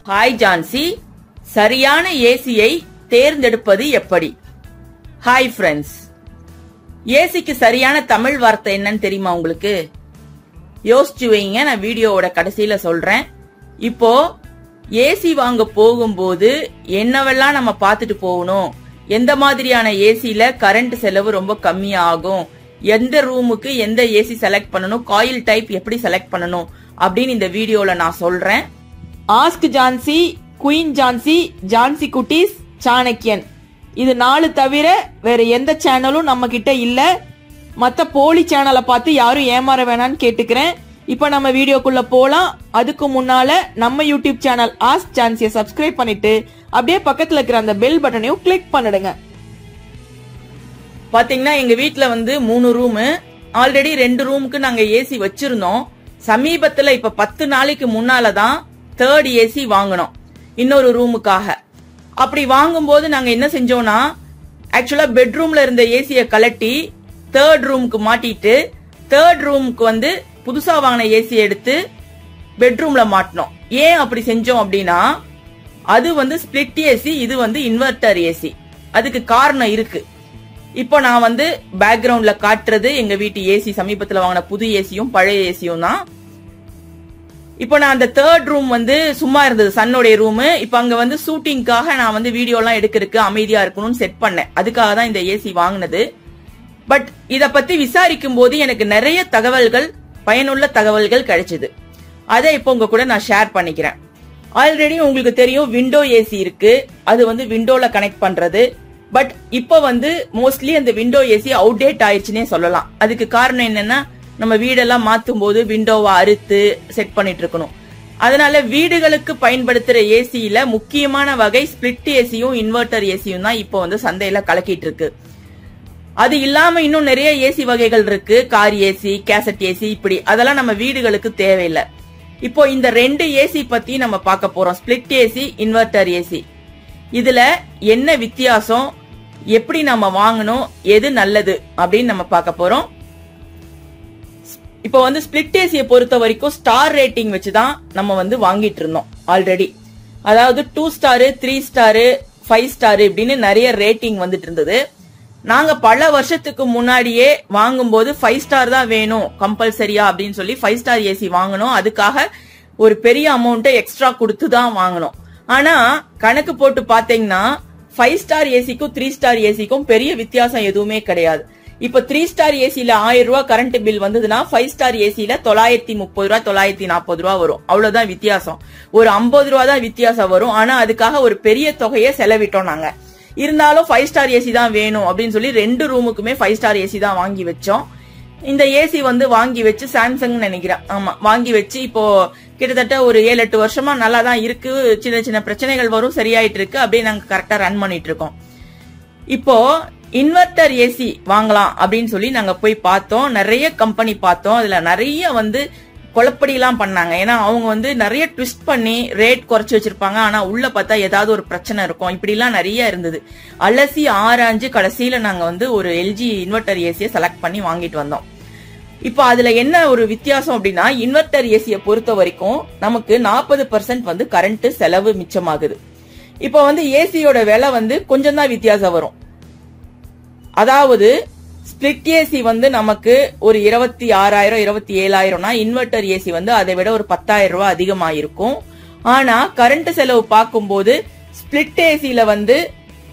Hi Jhansi, சரியான ஏசியை தேர்ந்தெடுப்பது எப்படி? ஹாய் ஃப்ரெண்ட்ஸ், ஏசிக்கு சரியான தமிழ் வார்த்தை என்னன்னு தெரியுமா உங்களுக்கு? யோசிச்சு வைங்க, நான் வீடியோவோட கடைசியில சொல்றேன். இப்போ ஏசி வாங்க போகும்போது என்னவெல்லாம் நம்ம பார்த்துட்டு போகணும், எந்த மாதிரியான ஏசில கரண்ட் செலவு ரொம்ப கம்மியா ஆகும், எந்த ரூமுக்கு எந்த ஏசி செலக்ட் பண்ணணும், காயில் டைப் எப்படி செலக்ட் பண்ணணும் அப்படின்னு இந்த வீடியோல நான் சொல்றேன். ஆஸ்க் ஜான்சி, குயின் ஜான்சி, ஜான்சி குட்டீஸ், சாணக்கியன், இது 4 தவிர வேற எந்த சேனலும் நம்ம கிட்ட இல்ல. மத்த போலி சேனலை பார்த்து யாரும் ஏமாற வேணான்னு கேட்டுக்கிறேன். இப்ப நம்ம வீடியோக்குள்ள போலாம். அதுக்கு முன்னால நம்ம யூடியூப் சேனல் ஆஸ்க் ஜான்சியை சப்ஸ்கிரைப் பண்ணிட்டு அப்படியே பக்கத்துல இருக்கிற அந்த பெல் பட்டனையும் கிளிக் பண்ணிடுங்க. பாத்தீங்கன்னா எங்க வீட்டுல 3 ரூம், ஆல்ரெடி 2 ரூமுக்கு நாங்க ஏசி வச்சிருந்தோம். சமீபத்துல இப்ப 10 நாளைக்கு முன்னாலதான் 3rd ஏசி வாங்கணும் இன்னொரு ரூமுக்காக. அப்படி வாங்கும்போது நாங்க என்ன செஞ்சோம்னா, ஆக்சுவலா பெட்ரூம்ல இருந்த ஏசிய கலட்டி 3rd ரூமுக்கு மாட்டிட்டு 3rd ரூமுக்கு புதுசா வாங்கின ஏசி எடுத்து பெட்ரூம்ல மாட்டினோம். ஏன் அப்படி செஞ்சோம் அப்படின்னா, அது ஸ்பிளிட் ஏசி, இது இன்வெர்டர் ஏசி. அதுக்கு காரணம் இருக்கு. இப்போ நான் பேக்ரவுண்ட்ல காட்டுறது எங்க வீட்டு ஏசி, சமீபத்துல வாங்கின புது ஏசியும் பழைய ஏசியும் தான். இப்போ நான் அந்த 3rd ரூம் சும்மா இருந்தது, சன்னோடைய ரூம். இப்ப அங்க ஷூட்டிங்காக நான் வீடியோ எல்லாம் எடுக்கிறதுக்கு அமைதியா இருக்கணும்னு செட் பண்ணேன். அதுக்காக தான் இந்த ஏசி வாங்கினது. பட் இத பத்தி விசாரிக்கும் போது எனக்கு நிறைய தகவல்கள், பயனுள்ள தகவல்கள் கிடைச்சது. அதை இப்போ உங்க கூட நான் ஷேர் பண்ணிக்கிறேன். ஆல்ரெடி உங்களுக்கு தெரியும் விண்டோ ஏசி இருக்கு, அது விண்டோல கனெக்ட் பண்றது. பட் இப்ப மோஸ்ட்லி அந்த விண்டோ ஏசி அவுடேட் ஆயிடுச்சுன்னே சொல்லலாம். அதுக்கு காரணம் என்னன்னா, நம்ம வீடெல்லாம் மாத்தும் போது விண்டோவை அறுத்து செட் பண்ணிட்டு இருக்கணும். அதனால வீடுகளுக்கு பயன்படுத்துற ஏசியில முக்கியமான வகை ஸ்பிளிட் ஏசியும் இன்வெர்டர் ஏசியும் தான் இப்போ சந்தையில கலக்கிட்டு இருக்கு. அது இல்லாம இன்னும் நிறைய ஏசி வகைகள் இருக்கு, கார் ஏசி, கேசட் ஏசி, இப்படி. அதெல்லாம் நம்ம வீடுகளுக்கு தேவையில்லை. இப்போ இந்த 2 ஏசி பத்தி நம்ம பார்க்க போறோம், ஸ்பிளிட் ஏசி, இன்வெர்டர் ஏசி. இதுல என்ன வித்தியாசம், எப்படி நம்ம வாங்கணும், எது நல்லது அப்படின்னு நம்ம பார்க்க போறோம். இப்போ ஸ்பிளிட் ஏசியை பொறுத்த வரைக்கும் ஸ்டார் ரேட்டிங் வச்சுதான் நம்ம வாங்கிட்டு இருந்தோம் ஆல்ரெடி. அதாவது 2 ஸ்டார், 3 ஸ்டார், 5 ஸ்டார் இப்படின்னு நிறைய ரேட்டிங் வந்துட்டு இருந்தது. நாங்க பல வருஷத்துக்கு முன்னாடியே வாங்கும்போது 5 ஸ்டார் தான் வேணும் கம்பல்சரியா அப்படின்னு சொல்லி 5 ஸ்டார் ஏசி வாங்கணும். அதுக்காக ஒரு பெரிய அமௌண்ட் எக்ஸ்ட்ரா கொடுத்து தான் வாங்கணும். ஆனா கணக்கு போட்டு பாத்தீங்கன்னா 5 ஸ்டார் ஏசிக்கும் 3 ஸ்டார் ஏசிக்கும் பெரிய வித்தியாசம் எதுவுமே கிடையாது. இப்ப 3 ஸ்டார் ஏசில 1000 ரூபாய் கரண்ட் பில் வந்ததுன்னா 5 ஸ்டார் ஏசில 930 ரூபாய் 940 ரூபாய் வரும். அவ்வளவுதான் வித்தியாசம். ஒரு 50 ரூபாய் தான் வித்தியாசம் வரும். ஆனா அதுக்காக ஒரு பெரிய தொகையை செலவிட்டோம் நாங்க. இருந்தாலும் 5 ஸ்டார் ஏசி தான் வேணும் அப்படின்னு சொல்லி 2 ரூமுக்குமே 5 ஸ்டார் ஏசி தான் வாங்கி வச்சோம். இந்த ஏசி வாங்கி வச்சு சாம்சங் நினைக்கிறேன், ஆமா, வாங்கி வச்சு இப்போ கிட்டத்தட்ட ஒரு 7-8 வருஷமா நல்லா தான் இருக்கு. சின்ன சின்ன பிரச்சனைகள் வரும், சரியாயிட்டு இருக்கு. அப்படியே நாங்க கரெக்டா ரன் பண்ணிட்டு இருக்கோம். இப்போ இன்வெர்டர் ஏசி வாங்கலாம் அப்படின்னு சொல்லி நாங்க போய் பார்த்தோம். நிறைய கம்பெனி பார்த்தோம். அதுல நிறைய குழப்படி எல்லாம் பண்ணாங்க. ஏன்னா அவங்க நிறைய ட்விஸ்ட் பண்ணி ரேட் குறைச்சு வச்சிருப்பாங்க. ஆனா உள்ள பார்த்தா ஏதாவது ஒரு பிரச்சனை இருக்கும். இப்படி எல்லாம் நிறைய இருந்தது. அலசி ஆராய்ஞ்சு கடைசியில நாங்க ஒரு எல்ஜி இன்வெர்டர் ஏசியை செலக்ட் பண்ணி வாங்கிட்டு வந்தோம். இப்போ அதுல என்ன ஒரு வித்தியாசம் அப்படின்னா, இன்வெர்டர் ஏசியை பொறுத்த வரைக்கும் நமக்கு 40% கரண்ட் செலவு மிச்சமாகுது. இப்போ ஏசியோட விலை கொஞ்சம் தான் வித்தியாசம் வரும். அதாவது ஸ்பிளிட் ஏசி நமக்கு ஒரு 26,000 27,000னா இன்வெர்டர் ஏசி அதை விட ஒரு 10,000 ரூபாய் அதிகமா இருக்கும். ஆனா கரண்ட் செலவு பார்க்கும்போது ஸ்பிளிட் ஏசில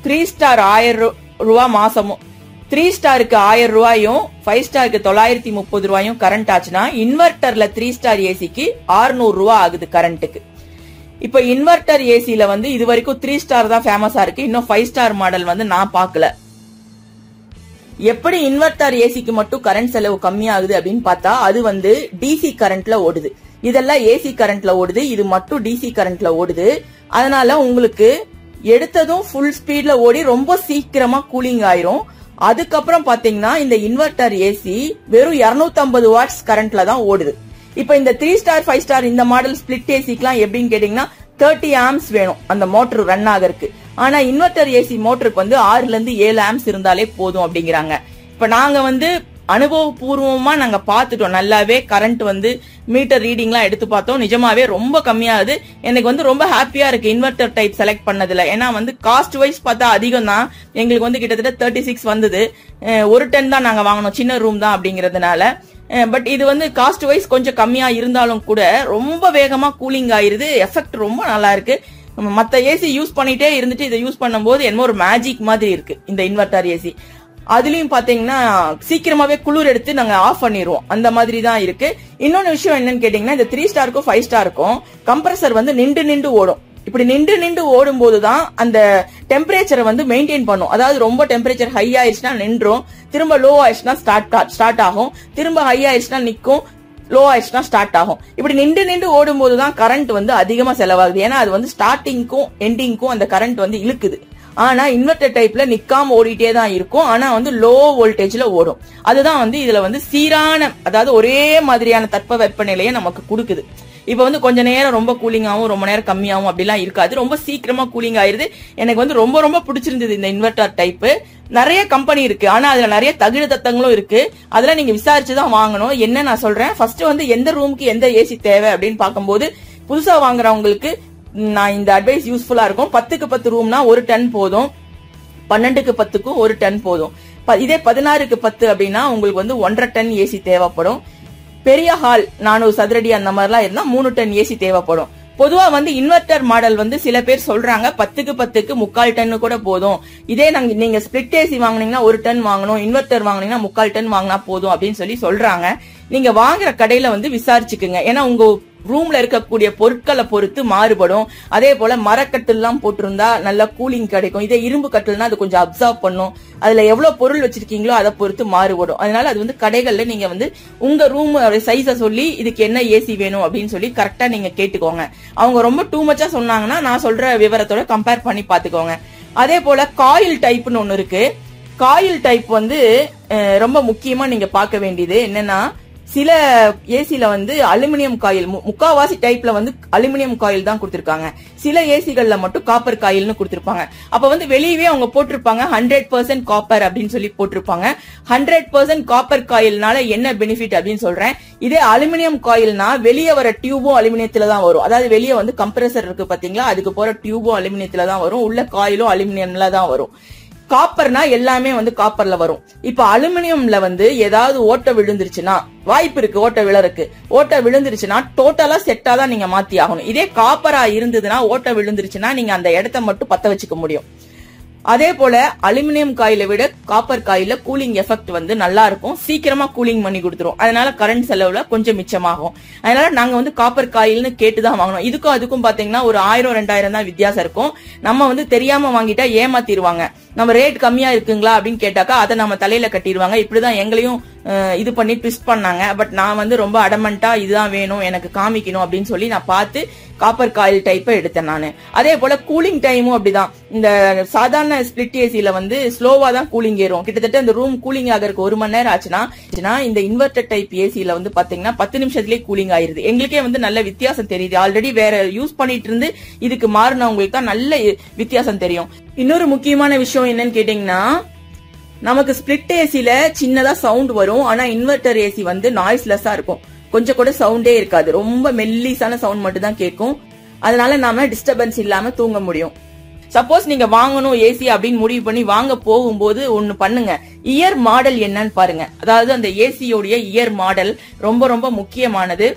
3 ஸ்டார் 1000 ரூபாய் மாசமும், 3 ஸ்டாருக்கு 1000 ரூபாயும் 5 ஸ்டாருக்கு 930 ரூபாயும் கரண்ட் ஆச்சுன்னா, இன்வெர்டர்ல 3 ஸ்டார் ஏசிக்கு 600 ரூபாய் ஆகுது கரண்ட்டுக்கு. இப்ப இன்வெர்டர் ஏசில இது வரைக்கும் 3 ஸ்டார் தான் ஃபேமஸா இருக்கு. இன்னும் 5 ஸ்டார் மாடல் நான் பாக்கல. எப்படி இன்வெர்டர் ஏசிக்கு மட்டும் கரண்ட் செலவு கம்மியாகுது அப்படின்னு பார்த்தா, அது டிசி கரண்ட்ல ஓடுது. இதெல்லாம் ஏசி கரண்ட்ல ஓடுது, இது மட்டும் டிசி கரண்ட்ல ஓடுது. அதனால உங்களுக்கு எடுத்ததும் ஃபுல் ஸ்பீட்ல ஓடி ரொம்ப சீக்கிரமா கூலிங் ஆயிரும். அதுக்கப்புறம் பாத்தீங்கன்னா இந்த இன்வெர்டர் ஏசி வெறும் 250 வாட்ஸ் கரண்ட்ல தான் ஓடுது. இப்ப இந்த 3 ஸ்டார் 5 ஸ்டார் இந்த மாடல் ஸ்பிளிட் ஏசிக்குலாம் எப்படின்னு கேட்டீங்கன்னா 30 ஆம்ஸ் வேணும் அந்த மோட்டர் ரன் ஆகிறதுக்கு. ஆனா இன்வெர்டர் ஏசி மோட்டருக்கு 6 ல இருந்து 7 ஆம்ஸ் இருந்தாலே போதும் அப்படிங்கிறாங்க. இப்ப நாங்க அனுபவபூர்வமா நாங்க பாத்துட்டோம். நல்லாவே கரண்ட் வந்து மீட்டர் ரீடிங்லாம் எடுத்து பார்த்தோம். நிஜமாவே ரொம்ப கம்மியாகுது. எனக்கு வந்து ரொம்ப ஹாப்பியா இருக்கு இன்வெர்டர் டைப் செலக்ட் பண்ணதுல. ஏன்னா வந்து காஸ்ட் வைஸ் பார்த்தா அதிகம் தான். எங்களுக்கு வந்து கிட்டத்தட்ட 36 வந்தது. ஒரு 10 தான் நாங்க வாங்கணும், சின்ன ரூம் தான் அப்படிங்கறதுனால. பட் இது வந்து காஸ்ட் வைஸ் கொஞ்சம் கம்மியா இருந்தாலும் கூட ரொம்ப வேகமா கூலிங் ஆயிருது. எஃபெக்ட் ரொம்ப நல்லா இருக்கு. மத்த ஏசி யூஸ் பண்ணிட்டே இருந்துட்டு இதை யூஸ் பண்ணும்போது என்னமோ ஒரு மேஜிக் மாதிரி இருக்கு இந்த இன்வெர்டர் ஏசி. அதுலயும் பாத்தீங்கன்னா சீக்கிரமாவே குளிர் எடுத்து நாங்க ஆஃப் பண்ணிடுவோம், அந்த மாதிரி தான் இருக்கு. இன்னொன்னு விஷயம் என்னன்னு கேட்டீங்கன்னா, இந்த 3 ஸ்டாருக்கும் 5 ஸ்டாருக்கும் கம்ப்ரஸர் வந்து நின்று ஓடும். இப்படி நின்று ஓடும் போதுதான் அந்த டெம்பரேச்சரை வந்து மெயின்டைன் பண்ணும். அதாவது ரொம்ப டெம்பரேச்சர் ஹை ஆயிடுச்சுன்னா நின்றும், திரும்ப லோ ஆயிடுச்சுன்னா ஸ்டார்ட் ஆகும், திரும்ப ஹை ஆயிடுச்சுன்னா நிக்கும், லோ ஆயிடுச்சுன்னா ஸ்டார்ட் ஆகும். இப்படி நின்று ஓடும் போதுதான் கரண்ட் வந்து அதிகமா செலவாகுது. ஏன்னா அது வந்து ஸ்டார்டிங்க்கும் எண்டிங்க்கும் அந்த கரண்ட் வந்து இழுக்குது. ஆனா இன்வெர்டர் டைப்ல நிக்காம ஓடிட்டே தான் இருக்கும். ஆனா வந்து லோ வோல்டேஜ்ல ஓடும். அதுதான் வந்து இதுல வந்து சீரான, அதாவது ஒரே மாதிரியான தட்ப வெப்பநிலையை நமக்கு கொடுக்குது. இப்ப வந்து கொஞ்ச நேரம் ரொம்ப கூலிங்காவும் ரொம்ப நேரம் கம்மியாவும் அப்படிலாம் இருக்காது. ரொம்ப சீக்கிரமா கூலிங் ஆயிருது. எனக்கு வந்து ரொம்ப ரொம்ப பிடிச்சிருந்தது இந்த இன்வெர்டர் டைப். நிறைய கம்பெனி இருக்கு, ஆனா அதுல நிறைய தகுடு தத்தங்களும் இருக்கு. அதெல்லாம் நீங்க விசாரிச்சுதான் வாங்கணும். என்ன நான் சொல்றேன், ஃபர்ஸ்ட் வந்து எந்த ரூமுக்கு எந்த ஏசி தேவை அப்படின்னு பார்க்கும்போது புதுசா வாங்குறவங்களுக்கு நான் இந்த அட்வைஸ் யூஸ்ஃபுல்லா இருக்கும். 10க்கு 10 ரூம்னா ஒரு 10 போதும், 12க்கு 10க்கும் ஒரு 10 போதும். இதே 16க்கு 10 அப்படின்னா உங்களுக்கு வந்து 1.5 டன் ஏசி தேவைப்படும். பெரிய ஹால் 400 சதுரடி அந்த மாதிரிலாம் இருந்தா 3 டன் ஏசி தேவைப்படும். பொதுவா வந்து இன்வெர்டர் மாடல் வந்து சில பேர் சொல்றாங்க 10க்கு 10க்கு 3/4 டன் கூட போதும். இதே நீங்க ஸ்பிளிட் ஏசி வாங்குனீங்கன்னா 1 டன் வாங்கணும், இன்வெர்டர் வாங்குனீங்கன்னா 3/4 டன் வாங்கினா போதும் அப்படின்னு சொல்லி சொல்றாங்க. நீங்க வாங்குற கடையில வந்து விசாரிச்சுக்குங்க. ஏன்னா உங்க ரூம்ல இருக்கக்கூடிய பொருட்களை பொறுத்து மாறுபடும். அதே போல மரக்கட்டில் எல்லாம் போட்டிருந்தா நல்லா கூலிங் கிடைக்கும். இதே இரும்பு கட்டில்னா அது கொஞ்சம் அப்சர்வ் பண்ணும். அதுல எவ்வளவு பொருள் வச்சிருக்கீங்களோ அதை பொறுத்து மாறுபடும். அதனால அது வந்து கடைகள்ல நீங்க வந்து உங்க ரூம் சைஸ சொல்லி இதுக்கு என்ன ஏசி வேணும் அப்படின்னு சொல்லி கரெக்டா நீங்க கேட்டுக்கோங்க. அவங்க ரொம்ப டூ மச்சா சொன்னாங்கன்னா நான் சொல்ற விவரத்தோட கம்பேர் பண்ணி பாத்துக்கோங்க. அதே போல காயில் டைப்னு ஒண்ணு இருக்கு. காயில் டைப் வந்து ரொம்ப முக்கியமா நீங்க பார்க்க வேண்டியது என்னன்னா, சில ஏசில வந்து அலுமினியம் காயில், முக்காவாசி டைப்ல வந்து அலுமினியம் காயில் தான் கொடுத்திருக்காங்க. சில ஏசிகள்ல மட்டும் காப்பர் காயில்னு கொடுத்திருப்பாங்க. அப்ப வந்து வெளியவே அவங்க போட்டிருப்பாங்க 100% காப்பர் அப்படின்னு சொல்லி போட்டிருப்பாங்க. 100% காப்பர் காயில்னால என்ன பெனிஃபிட் அப்படின்னு சொல்றேன். இதே அலுமினியம் காயில்னா வெளியே வர டியூபும் அலுமினியத்துல தான் வரும். அதாவது வெளியே வந்து கம்ப்ரஸர் இருக்கு பாத்தீங்களா, அதுக்கு போற டியூபும் அலுமினியத்துல தான் வரும், உள்ள காயிலும் அலுமினியம்ல தான் வரும். காப்பர்னா எல்லாமே வந்து காப்பர்ல வரும். இப்ப அலுமினியம்ல வந்து ஏதாவது ஓட்டை விழுந்துருச்சுன்னா, வாய்ப்பு இருக்கு ஓட்டை விழறதுக்கு, ஓட்டை விழுந்துருச்சுன்னா டோட்டலா செட்டா தான் நீங்க மாத்தி ஆகணும். இதே காப்பரா இருந்ததுன்னா ஓட்டை விழுந்துருச்சுன்னா நீங்க அந்த இடத்த மட்டும் பத்த வச்சுக்க முடியும். அதே போல அலுமினியம் காயிலை விட காப்பர் காயில கூலிங் எஃபெக்ட் வந்து நல்லா இருக்கும், சீக்கிரமா கூலிங் பண்ணி கொடுத்துரும். அதனால கரண்ட் செலவுல கொஞ்சம் மிச்சமாகும். அதனால நாங்க வந்து காப்பர் காயில்னு கேட்டுதான் வாங்கணும். இதுக்கும் அதுக்கும் பாத்தீங்கன்னா ஒரு 1000-2000 தான் வித்தியாசம் இருக்கும். நம்ம வந்து தெரியாம வாங்கிட்டா ஏமாத்திடுவாங்க. நம்ம ரேட் கம்மியா இருக்குங்களா அப்படின்னு கேட்டாக்கா அதை நம்ம தலையில கட்டிடுவாங்க. இப்படிதான் எங்களையும் இது பண்ணி ட்விஸ்ட் பண்ணாங்க. பட் நான் வந்து ரொம்ப அடமண்டா இதுதான் வேணும் எனக்கு காமிக்கணும் அப்படின்னு சொல்லி நான் பார்த்து காப்பர் காயில் டைப்பை எடுத்தேன் நானு. அதே போல கூலிங் டைமும் அப்படிதான். இந்த சாதாரண ஸ்பிளிட் ஏசில வந்து ஸ்லோவா தான் கூலிங் ஏறும். கிட்டத்தட்ட இந்த ரூம் கூலிங் ஆகிறதுக்கு 1 மணி நேரம் ஆச்சுன்னா இந்த இன்வெர்டர் டைப் ஏசில வந்து பாத்தீங்கன்னா 10 நிமிஷத்துலயே கூலிங் ஆயிருது. எங்களுக்கே வந்து நல்ல வித்தியாசம் தெரியுது. ஆல்ரெடி வேற யூஸ் பண்ணிட்டு இருந்து இதுக்கு மாறினவங்களுக்கு தான் நல்ல வித்தியாசம் தெரியும். இன்னொரு முக்கியமான விஷயம் என்னன்னு கேட்டீங்கன்னா, நமக்கு ஸ்பிளிட் ஏசில சின்னதா சவுண்ட் வரும். ஆனா இன்வெர்டர் ஏசி வந்து நாய்ஸ்லெஸ்ஸா இருக்கும். கொஞ்சம் கூட சவுண்டே இருக்காது. ரொம்ப மெல்லிசான சவுண்ட் மட்டும் தான் கேட்கும். அதனால நாம டிஸ்டர்பன்ஸ் இல்லாம தூங்க முடியும். சப்போஸ் நீங்க வாங்கணும் ஏசி அப்படின்னு முடிவு பண்ணி வாங்க போகும்போது ஒண்ணு பண்ணுங்க, இயர் மாடல் என்னன்னு பாருங்க. அதாவது அந்த ஏசியோடைய இயர் மாடல் ரொம்ப ரொம்ப முக்கியமானது.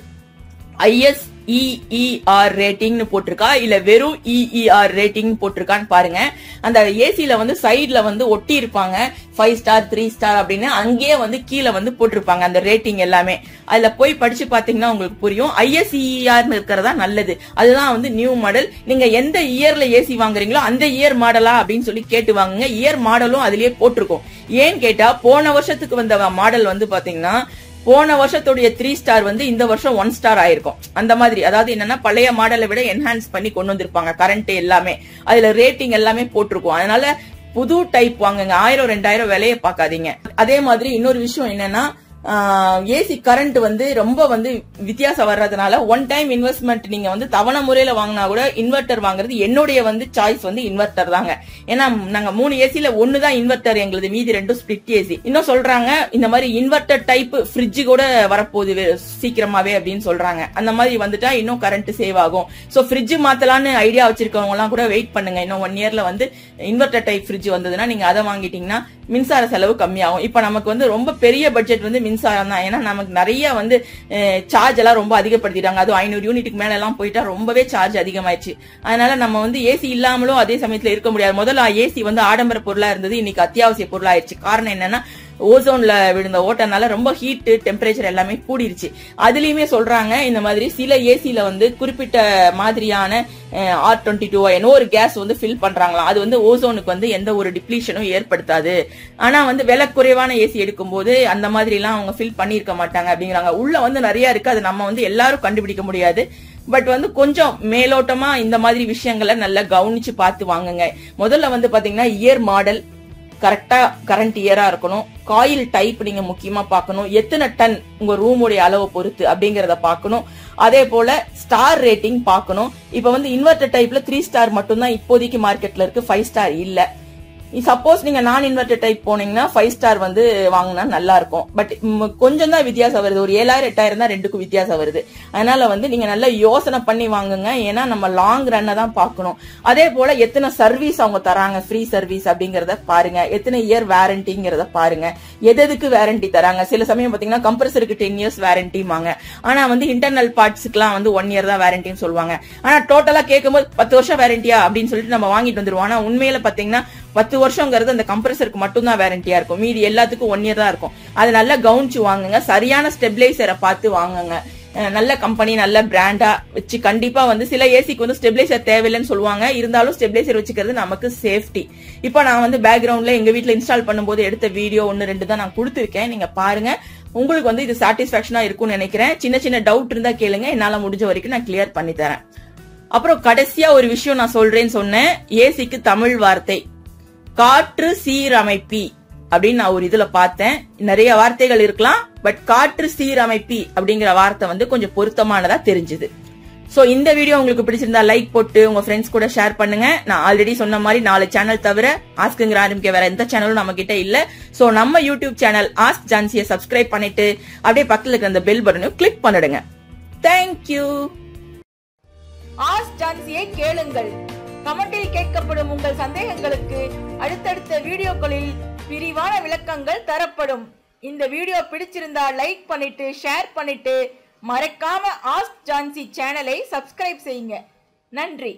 ISEER ரேட்டிங்னு போட்டிருக்கா இல்ல வெறும் EER ரேட்டிங் போட்டிருக்கான்னு பாருங்க. அந்த ஏசில வந்து சைட்ல வந்து ஒட்டி இருப்பாங்க 5 ஸ்டார் 3 ஸ்டார் அப்படின்னு, அங்கேயே வந்து கீழே வந்து போட்டிருப்பாங்க அந்த ரேட்டிங் எல்லாமே. அதுல போய் படிச்சு பாத்தீங்கன்னா உங்களுக்கு புரியும். ISEER இருக்கிறதா நல்லது. அதுதான் வந்து நியூ மாடல். நீங்க எந்த இயர்ல ஏசி வாங்குறீங்களோ அந்த இயர் மாடலா அப்படின்னு சொல்லி கேட்டு வாங்குங்க. இயர் மாடலும் அதுலயே போட்டிருக்கும். ஏன்னு கேட்டா போன வருஷத்துக்கு வந்த மாடல் வந்து பாத்தீங்கன்னா போன வருஷத்துடைய 3 ஸ்டார் வந்து இந்த வருஷம் 1 ஸ்டார் ஆயிருக்கும். அந்த மாதிரி, அதாவது என்னன்னா பழைய மாடலை விட என்ஹான்ஸ் பண்ணி கொண்டு வந்திருப்பாங்க. கரண்ட் எல்லாமே அதுல ரேட்டிங் எல்லாமே போட்டிருக்கும். அதனால புது டைப் வாங்குங்க. 1000-2000 விலைய பாக்காதீங்க. அதே மாதிரி இன்னொரு விஷயம் என்னன்னா, ஏசி கரண்ட் வந்து ரொம்ப வந்து வித்தியாசம் வர்றதுனால ஒன் டைம் இன்வெஸ்ட்மெண்ட் நீங்க வந்து தவணை முறையில வாங்கினா கூட இன்வெர்டர் வாங்குறது என்னுடைய வந்து சாய்ஸ் வந்து இன்வெர்டர் தாங்க. ஏன்னா நாங்க 3 ஏசில ஒண்ணுதான் இன்வெர்டர் எங்களுது, மீதி 2 ஸ்பிளிட் ஏசி. இன்னும் சொல்றாங்க இந்த மாதிரி இன்வெர்டர் டைப் ஃப்ரிட்ஜ் கூட வரப்போகுது சீக்கிரமாவே அப்படின்னு சொல்றாங்க. அந்த மாதிரி வந்துட்டா இன்னும் கரண்ட் சேவ் ஆகும். சோ ஃப்ரிட்ஜ் மாத்தலான்னு ஐடியா வச்சிருக்கவங்க எல்லாம் கூட வெயிட் பண்ணுங்க. இன்னும் 1 இயர்ல வந்து இன்வெர்டர் டைப் ஃப்ரிட்ஜ் வந்ததுன்னா நீங்க அதை வாங்கிட்டீங்கன்னா மின்சார செலவு கம்மியாகும். இப்ப நமக்கு வந்து ரொம்ப பெரிய பட்ஜெட் வந்து மின்சாரம் தான். ஏன்னா நமக்கு நிறைய வந்து சார்ஜ் எல்லாம் ரொம்ப அதிகப்படுத்திட்டாங்க. அது 500 யூனிட்டுக்கு மேல எல்லாம் போயிட்டா ரொம்பவே சார்ஜ் அதிகமாயிடுச்சு. அதனால நம்ம வந்து ஏசி இல்லாமலும் அதே சமயத்துல இருக்க முடியாது. முதல்ல ஏசி வந்து ஆடம்பர பொருளா இருந்தது, இன்னைக்கு அத்தியாவசிய பொருளா ஆயிடுச்சு. காரணம் என்னன்னா ஓசோன்ல விழுந்த ஓட்டனால ரொம்ப ஹீட் டெம்பரேச்சர் எல்லாமே கூடிருச்சு. அதுலயுமே சொல்றாங்க இந்த மாதிரி சில ஏசில வந்து குறிப்பிட்ட மாதிரியான R22 என்னோ ஒரு கேஸ் வந்து ஃபில் பண்றாங்களாம். அது வந்து ஓசோனுக்கு வந்து எந்த ஒரு டிப்ளீஷனும் ஏற்படுத்தாது. ஆனா வந்து விலை குறைவான ஏசி எடுக்கும் போது அந்த மாதிரி எல்லாம் அவங்க ஃபில் பண்ணிருக்க மாட்டாங்க அப்படிங்கிறாங்க. உள்ள வந்து நிறைய இருக்கு, அது நம்ம வந்து எல்லாரும் கண்டுபிடிக்க முடியாது. பட் வந்து கொஞ்சம் மேலோட்டமா இந்த மாதிரி விஷயங்களை நல்லா கவனிச்சு பார்த்து வாங்குங்க. முதல்ல வந்து பாத்தீங்கன்னா இயர் மாடல் கரெக்டா கரண்ட் இயரா இருக்கணும். காயில் டைப் நீங்க முக்கியமா பார்க்கணும். எத்தனை டன் உங்க ரூமுடைய அளவை பொறுத்து அப்படிங்கறத பார்க்கணும். அதே போல ஸ்டார் ரேட்டிங் பார்க்கணும். இப்ப வந்து இன்வெர்டர் டைப்ல 3 ஸ்டார் மட்டும் தான் இப்போதைக்கு மார்க்கெட்ல இருக்கு, 5 ஸ்டார் இல்ல. சப்போஸ் நீங்க நான் இன்வெர்டர் டைப் போனீங்கன்னா 5 ஸ்டார் வந்து வாங்கினா நல்லா இருக்கும். பட் கொஞ்சம் தான் வித்தியாசம் வருது, ஒரு 7000 8000 தான் ரெண்டுக்கும் வித்தியாசம் வருது. அதனால வந்து நீங்க நல்லா யோசனை பண்ணி வாங்குங்க. ஏன்னா நம்ம லாங் ரன்னை தான் பார்க்கணும். அதே போல எத்தனை சர்வீஸ் அவங்க தராங்க, ஃப்ரீ சர்வீஸ் அப்படிங்கறத பாருங்க. எத்தனை இயர் வாரண்டிங்கிறத பாருங்க. எதுக்கு வாரண்டி தராங்க. சில சமயம் பாத்தீங்கன்னா கம்ப்ரஸருக்கு 10 இயர்ஸ் வாரண்டிமாங்க. ஆனா வந்து இன்டர்னல் பார்ட்ஸ்க்குலாம் வந்து 1 இயர் தான் வாரண்டின்னு சொல்லுவாங்க. ஆனா டோட்டலா கேட்கும்போது 10 வருஷம் வாரண்டியா அப்படின்னு சொல்லிட்டு நம்ம வாங்கிட்டு வந்துருவோம். ஆனா உண்மையில பாத்தீங்கன்னா 10 வருஷங்கிறது அந்த கம்ப்ரஸருக்கு மட்டும் தான் வாரண்டியா இருக்கும், மீதி எல்லாத்துக்கும் 1 இயர் தான் இருக்கும். அது நல்லா கவனிச்சு வாங்குங்க. சரியான ஸ்டெபிலைசரை பார்த்து வாங்குங்க. நல்ல கம்பெனி நல்ல பிராண்டா வச்சு. கண்டிப்பா வந்து சில ஏசிக்கு வந்து ஸ்டெபிலைசர் தேவையில்லைன்னு சொல்லுவாங்க, இருந்தாலும் ஸ்டெபிலைசர் வச்சுக்கிறது நமக்கு சேஃப்டி. இப்ப நான் வந்து பேக்ரவுண்ட்ல எங்க வீட்டுல இன்ஸ்டால் பண்ணும்போது எடுத்த வீடியோ 1-2 தான் நான் கொடுத்திருக்கேன், நீங்க பாருங்க. உங்களுக்கு வந்து இது சாட்டிஸ்பாக்சனா இருக்கும்னு நினைக்கிறேன். சின்ன சின்ன டவுட் இருந்தா கேளுங்க, என்னால முடிஞ்ச வரைக்கும் நான் கிளியர் பண்ணி தரேன். அப்புறம் கடைசியா ஒரு விஷயம் நான் சொல்றேன்னு சொன்னேன். ஏசிக்கு தமிழ் வார்த்தை காற்று சீரமைப்பி அப்படின்னு நான் ஒரு இதுல பார்த்தேன். நிறைய வார்த்தைகள் இருக்கலாம், பட் காற்று சீரமைப்பி அப்படிங்கிற வார்த்தை வந்து கொஞ்சம் பொருத்தமானதா தெரிஞ்சுது. சோ இந்த வீடியோ உங்களுக்கு பிடிச்சிருந்தா லைக் போட்டு உங்க ஃப்ரெண்ட்ஸ் கூட ஷேர் பண்ணுங்க. நான் ஆல்ரெடி சொன்ன மாதிரி 4 சேனல் தவிர ஆஸ்க்ங்கிற ஆரம்பிக்க வேற எந்த சேனலும் நம்ம கிட்ட இல்ல. சோ நம்ம யூடியூப் சேனல் ஆஸ்க் ஜான்சியை சப்ஸ்கிரைப் பண்ணிட்டு அப்படியே பக்கத்துல இருக்க அந்த பெல் பட்டனையும் கிளிக் பண்ணிடுங்க. தேங்க்யூ. ஆஸ்க் ஜான்சியை கேளுங்கள். கமெண்டில் கேட்கப்படும் உங்கள் சந்தேகங்களுக்கு அடுத்தடுத்த வீடியோக்களில் விரிவான விளக்கங்கள் தரப்படும். இந்த வீடியோ பிடிச்சிருந்தா லைக் பண்ணிட்டு ஷேர் பண்ணிட்டு மறக்காம ஆஸ்க் ஜான்சி சேனலை சப்ஸ்கிரைப் செய்யுங்க. நன்றி.